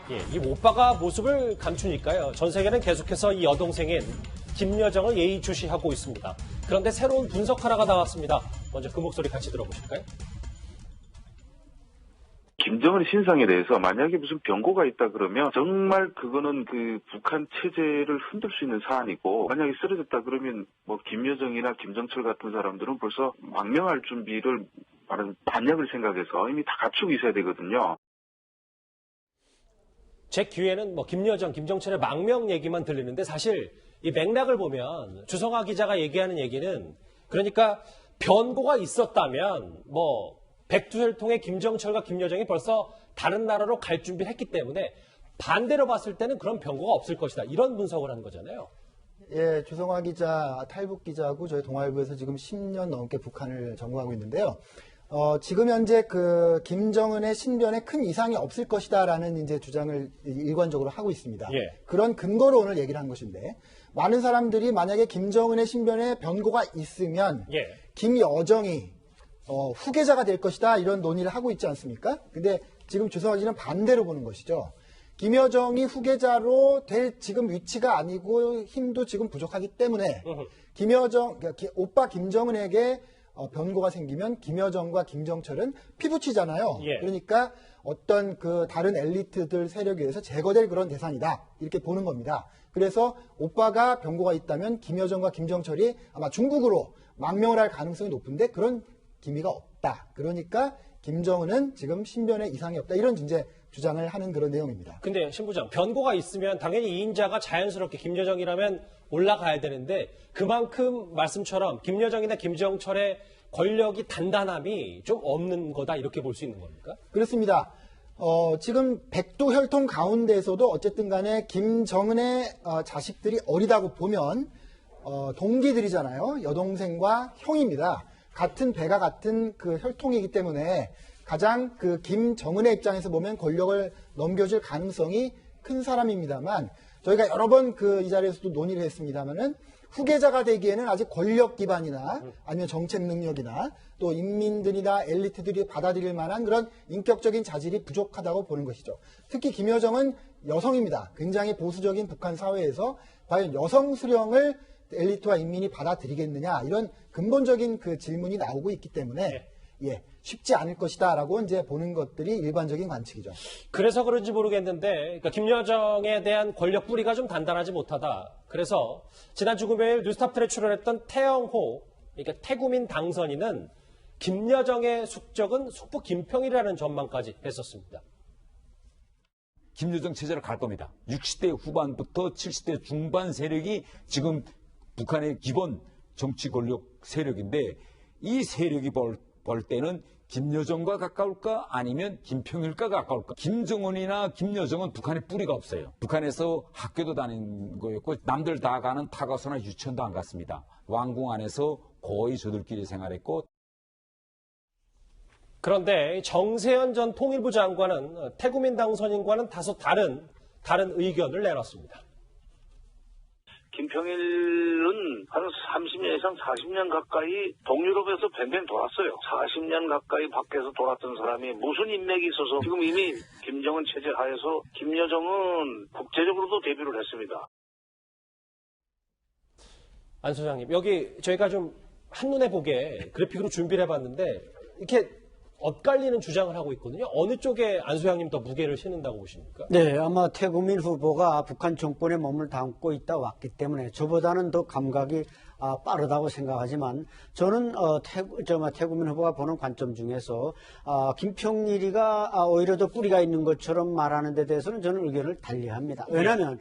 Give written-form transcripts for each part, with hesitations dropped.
예, 이 오빠가 모습을 감추니까요. 전 세계는 계속해서 이 여동생인 김여정을 예의주시하고 있습니다. 그런데 새로운 분석 하나가 나왔습니다. 먼저 그 목소리 같이 들어보실까요? 김정은 신상에 대해서 만약에 무슨 변고가 있다 그러면 정말 그거는 그 북한 체제를 흔들 수 있는 사안이고, 만약에 쓰러졌다 그러면 뭐 김여정이나 김정철 같은 사람들은 벌써 망명할 준비를 반역을 생각해서 이미 다 갖추고 있어야 되거든요. 제 귀에는 뭐 김여정, 김정철의 망명 얘기만 들리는데 사실 이 맥락을 보면 주성아 기자가 얘기하는 얘기는, 그러니까 변고가 있었다면 뭐 백두혈통의 김정철과 김여정이 벌써 다른 나라로 갈 준비를 했기 때문에 반대로 봤을 때는 그런 변고가 없을 것이다. 이런 분석을 하는 거잖아요. 예, 주성아 기자, 탈북 기자고 저희 동아일보에서 지금 10년 넘게 북한을 전공하고 있는데요. 지금 현재 그 김정은의 신변에 큰 이상이 없을 것이다라는 이제 주장을 일관적으로 하고 있습니다. 예. 그런 근거로 오늘 얘기를 한 것인데, 많은 사람들이 만약에 김정은의 신변에 변고가 있으면 예. 김여정이 후계자가 될 것이다, 이런 논의를 하고 있지 않습니까? 근데 지금 주성아 기자는 반대로 보는 것이죠. 김여정이 후계자로 될 지금 위치가 아니고 힘도 지금 부족하기 때문에 김여정, 그러니까 오빠 김정은에게 변고가 생기면 김여정과 김정철은 피부치잖아요. 예. 그러니까 어떤 그 다른 엘리트들 세력에 의해서 제거될 그런 대상이다, 이렇게 보는 겁니다. 그래서 오빠가 변고가 있다면 김여정과 김정철이 아마 중국으로 망명을 할 가능성이 높은데 그런 기미가 없다. 그러니까 김정은은 지금 신변에 이상이 없다, 이런 이제 주장을 하는 그런 내용입니다. 근데 신 부장, 변고가 있으면 당연히 2인자가 자연스럽게 김여정이라면 올라가야 되는데 그만큼 말씀처럼 김여정이나 김정철의 권력이 단단함이 좀 없는 거다, 이렇게 볼 수 있는 겁니까? 그렇습니다. 지금 백두혈통 가운데에서도 어쨌든 간에 김정은의 자식들이 어리다고 보면 동기들이잖아요. 여동생과 형입니다. 같은 배가 같은 그 혈통이기 때문에 가장 그 김정은의 입장에서 보면 권력을 넘겨줄 가능성이 큰 사람입니다만, 저희가 여러 번 그 이 자리에서도 논의를 했습니다만은 후계자가 되기에는 아직 권력 기반이나 아니면 정책 능력이나 또 인민들이나 엘리트들이 받아들일 만한 그런 인격적인 자질이 부족하다고 보는 것이죠. 특히 김여정은 여성입니다. 굉장히 보수적인 북한 사회에서 과연 여성 수령을 엘리트와 인민이 받아들이겠느냐, 이런 근본적인 그 질문이 나오고 있기 때문에 예, 쉽지 않을 것이다라고 이제 보는 것들이 일반적인 관측이죠. 그래서 그런지 모르겠는데, 그러니까 김여정에 대한 권력 뿌리가 좀 단단하지 못하다. 그래서 지난 금요일 뉴스타트에 출연했던 태영호, 그러니까 태구민 당선인은 김여정의 숙적은 숙부 김평일이라는 전망까지 했었습니다. 김여정 체제로 갈 겁니다. 60대 후반부터 70대 중반 세력이 지금 북한의 기본 정치 권력 세력인데, 이 세력이 볼 때는 김여정과 가까울까 아니면 김평일과 가까울까. 김정은이나 김여정은 북한에 뿌리가 없어요. 북한에서 학교도 다닌 거였고 남들 다 가는 타가소나 유치원도 안 갔습니다. 왕궁 안에서 거의 저들끼리 생활했고. 그런데 정세현 전 통일부 장관은 태구민 당선인과는 다소 다른 의견을 내놨습니다. 김평일은 한 30년 이상 40년 가까이 동유럽에서 뱅뱅 돌았어요. 40년 가까이 밖에서 돌았던 사람이 무슨 인맥이 있어서 지금 이미 김정은 체제 하에서 김여정은 국제적으로도 데뷔를 했습니다. 안 소장님, 여기 저희가 좀 한눈에 보게 그래픽으로 준비를 해봤는데 이렇게 엇갈리는 주장을 하고 있거든요. 어느 쪽에 안 소장님 더 무게를 실는다고 보십니까? 네, 아마 태구민 후보가 북한 정권에 몸을 담고 있다 왔기 때문에 저보다는 더 감각이 빠르다고 생각하지만, 저는 태구민 후보가 보는 관점 중에서 김평일이가 오히려 더 뿌리가 있는 것처럼 말하는 데 대해서는 저는 의견을 달리합니다. 왜냐하면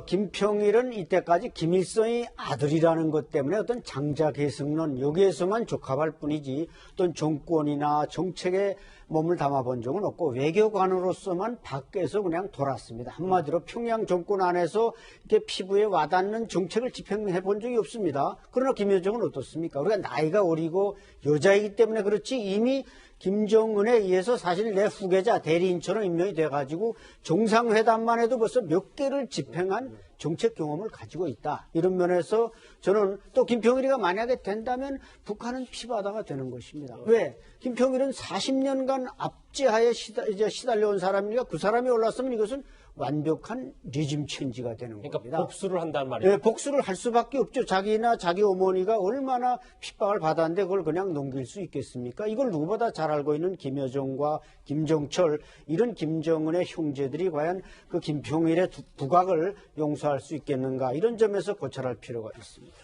김평일은 이때까지 김일성의 아들이라는 것 때문에 어떤 장자계승론 여기에서만 적합할 뿐이지 어떤 정권이나 정책에 몸을 담아본 적은 없고 외교관으로서만 밖에서 그냥 돌았습니다. 한마디로 평양 정권 안에서 이렇게 피부에 와닿는 정책을 집행해 본 적이 없습니다. 그러나 김여정은 어떻습니까? 우리가 나이가 어리고 여자이기 때문에 그렇지 이미 김정은에 의해서 사실 내 후계자 대리인처럼 임명이 돼가지고 정상회담만 해도 벌써 몇 개를 집행한 정책 경험을 가지고 있다. 이런 면에서 저는 또 김평일이가 만약에 된다면 북한은 피바다가 되는 것입니다. 왜? 김평일은 40년간 압제하에 시달려온 사람이니까 그 사람이 올랐으면 이것은 완벽한 리즘 체인지가 되는 그러니까 겁니다. 복수를 한다는 말이에요. 네, 복수를 할 수밖에 없죠. 자기나 자기 어머니가 얼마나 핍박을 받았는데 그걸 그냥 넘길 수 있겠습니까? 이걸 누구보다 잘 알고 있는 김여정과 김정철, 이런 김정은의 형제들이 과연 그 김평일의 부각을 용서할 수 있겠는가, 이런 점에서 고찰할 필요가 있습니다.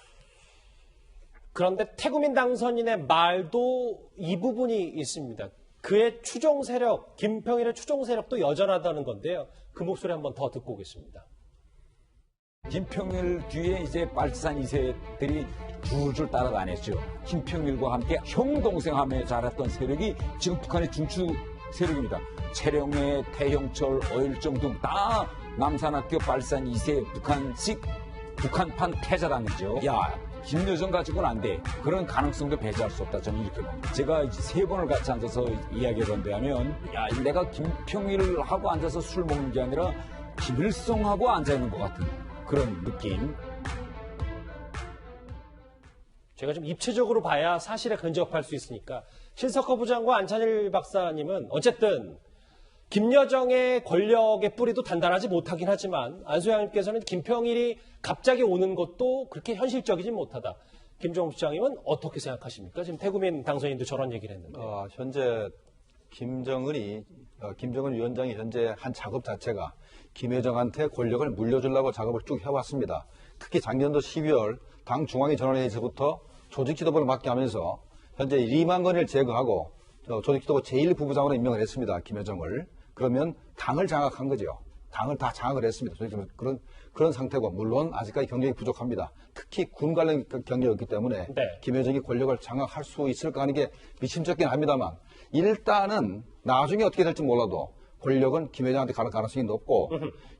그런데 태구민 당선인의 말도 이 부분이 있습니다. 그의 추종 세력, 김평일의 추종 세력도 여전하다는 건데요. 그 목소리 한번 더 듣고 오겠습니다. 김평일 뒤에 이제 빨치산 2세들이 줄줄 따라다녔죠. 김평일과 함께 형 동생 하며 자랐던 세력이 지금 북한의 중추 세력입니다. 최령해, 태형철, 어일정 등 다 남산학교 빨치산 2세 북한판 패자당이죠. 야, 김여정 가지고는 안 돼. 그런 가능성도 배제할 수 없다. 저는 이렇게 봅니다. 제가 이제 3번을 같이 앉아서 이야기를 한다면, 야, 내가 김평일하고 앉아서 술 먹는 게 아니라 김일성하고 앉아있는 것 같은 그런 느낌. 제가 좀 입체적으로 봐야 사실에 근접할 수 있으니까 신석호 부장과 안찬일 박사님은 어쨌든 김여정의 권력의 뿌리도 단단하지 못하긴 하지만 안소영님께서는 김평일이 갑자기 오는 것도 그렇게 현실적이지 못하다. 김종욱 부장님은 어떻게 생각하십니까? 지금 태구민 당선인도 저런 얘기를 했는데. 현재 김정은 위원장이 현재 한 작업 자체가 김여정한테 권력을 물려주려고 작업을 쭉 해왔습니다. 특히 작년도 12월 당 중앙위 전원회의에서부터 조직 지도부를 맡게 하면서 현재 리만건을 제거하고 조직 지도부 제1부부장으로 임명을 했습니다. 김여정을. 그러면 당을 장악한 거죠. 당을 다 장악을 했습니다. 그런 상태고, 물론 아직까지 경력이 부족합니다. 특히 군 관련 경력이었기 때문에 네. 김여정이 권력을 장악할 수 있을까 하는 게 미심쩍긴 합니다만, 일단은 나중에 어떻게 될지 몰라도 권력은 김여정한테 갈 가능성이 높고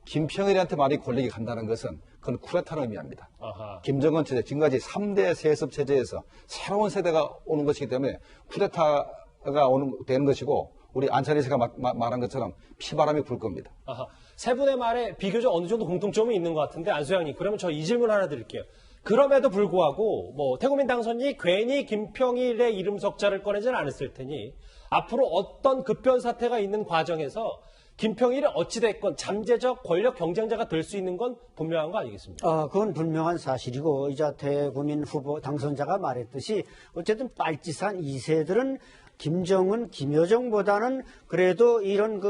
김평일한테 만약에 권력이 간다는 것은 그건 쿠데타를 의미합니다. 아하. 김정은 체제, 지금까지 3대 세습 체제에서 새로운 세대가 오는 것이기 때문에 쿠데타가 되는 것이고, 우리 안찬일 씨가 말한 것처럼 피바람이 불 겁니다. 아하. 세 분의 말에 비교적 어느 정도 공통점이 있는 것 같은데 안소영님, 그러면 저 이 질문 하나 드릴게요. 그럼에도 불구하고 태구민 당선인이 괜히 김평일의 이름 석자를 꺼내지는 않았을 테니 앞으로 어떤 급변 사태가 있는 과정에서 김평일이 어찌됐건 잠재적 권력 경쟁자가 될 수 있는 건 분명한 거 아니겠습니까? 그건 분명한 사실이고, 이자 태구민 후보 당선자가 말했듯이 어쨌든 빨치산 2세들은 김정은, 김여정보다는 그래도 이런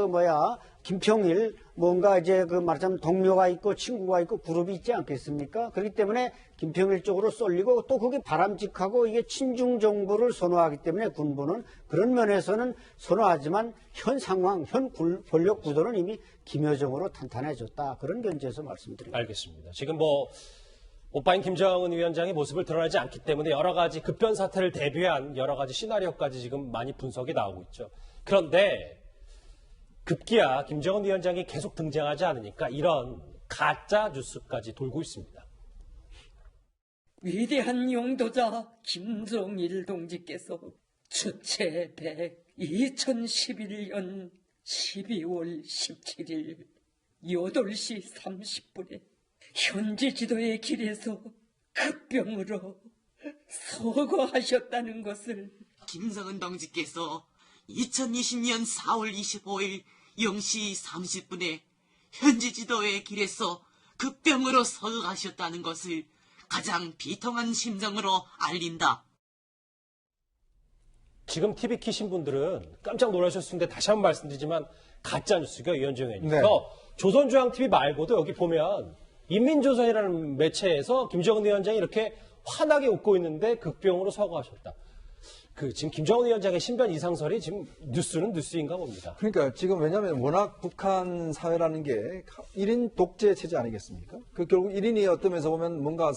김평일 뭔가 이제 말하자면 동료가 있고 친구가 있고 그룹이 있지 않겠습니까? 그렇기 때문에 김평일 쪽으로 쏠리고 또 그게 바람직하고 이게 친중 정부를 선호하기 때문에 군부는 그런 면에서는 선호하지만 현 상황, 현 권력 구도는 이미 김여정으로 탄탄해졌다. 그런 견지에서 말씀드립니다. 알겠습니다. 지금 오빠인 김정은 위원장의 모습을 드러내지 않기 때문에 여러 가지 급변 사태를 대비한 여러 가지 시나리오까지 지금 많이 분석이 나오고 있죠. 그런데 급기야 김정은 위원장이 계속 등장하지 않으니까 이런 가짜 뉴스까지 돌고 있습니다. 위대한 용도자 김정일 동지께서 주체 100 2011년 12월 17일 8시 30분에 현지 지도의 길에서 급병으로 서거하셨다는 것을 김정은 동지께서 2020년 4월 25일 0시 30분에 현지 지도의 길에서 급병으로 서거하셨다는 것을 가장 비통한 심정으로 알린다. 지금 TV 키신 분들은 깜짝 놀라셨을 텐데 다시 한번 말씀드리지만 가짜뉴스가 이현정 의원님. 네. 조선중앙TV 말고도 여기 보면 인민조선이라는 매체에서 김정은 위원장이 이렇게 환하게 웃고 있는데 극병으로 서거하셨다. 지금 김정은 위원장의 신변 이상설이 지금 뉴스는 뉴스인가 봅니다. 그러니까 지금 왜냐하면 워낙 북한 사회라는 게 1인 독재 체제 아니겠습니까? 결국 1인이 어떤 면에서 보면 뭔가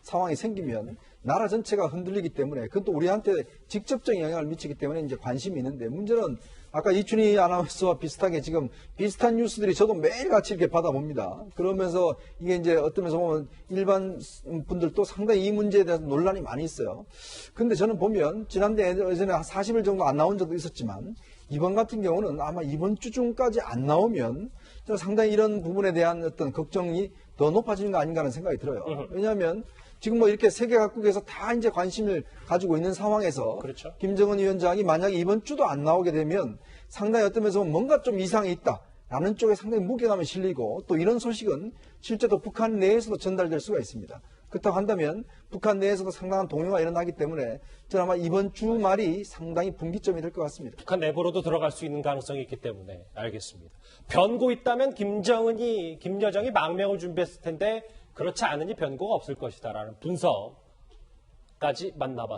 상황이 생기면 나라 전체가 흔들리기 때문에 그건 또 우리한테 직접적인 영향을 미치기 때문에 이제 관심이 있는데, 문제는 아까 이춘희 아나운서와 비슷하게 지금 비슷한 뉴스들이 저도 매일같이 이렇게 받아봅니다. 그러면서 이게 이제 어떤 면에서 보면 일반 분들도 상당히 이 문제에 대해서 논란이 많이 있어요. 근데 저는 보면 지난해 예전에 한 40일 정도 안 나온 적도 있었지만 이번 같은 경우는 아마 이번 주 중까지 안 나오면 상당히 이런 부분에 대한 어떤 걱정이 더 높아지는 거 아닌가 하는 생각이 들어요. 왜냐하면 지금 뭐 이렇게 세계 각국에서 다 이제 관심을 가지고 있는 상황에서 그렇죠. 김정은 위원장이 만약에 이번 주도 안 나오게 되면 상당히 어떤 면에서 뭔가 좀 이상이 있다라는 쪽에 상당히 무게감이 실리고 또 이런 소식은 실제로 북한 내에서도 전달될 수가 있습니다. 그렇다고 한다면 북한 내에서도 상당한 동요가 일어나기 때문에 저는 아마 이번 주 말이 상당히 분기점이 될 것 같습니다. 북한 내부로도 들어갈 수 있는 가능성이 있기 때문에 알겠습니다. 변고 있다면 김여정이 망명을 준비했을 텐데 그렇지 않으니 변고가 없을 것이다라는 분석까지 만나봤습니다.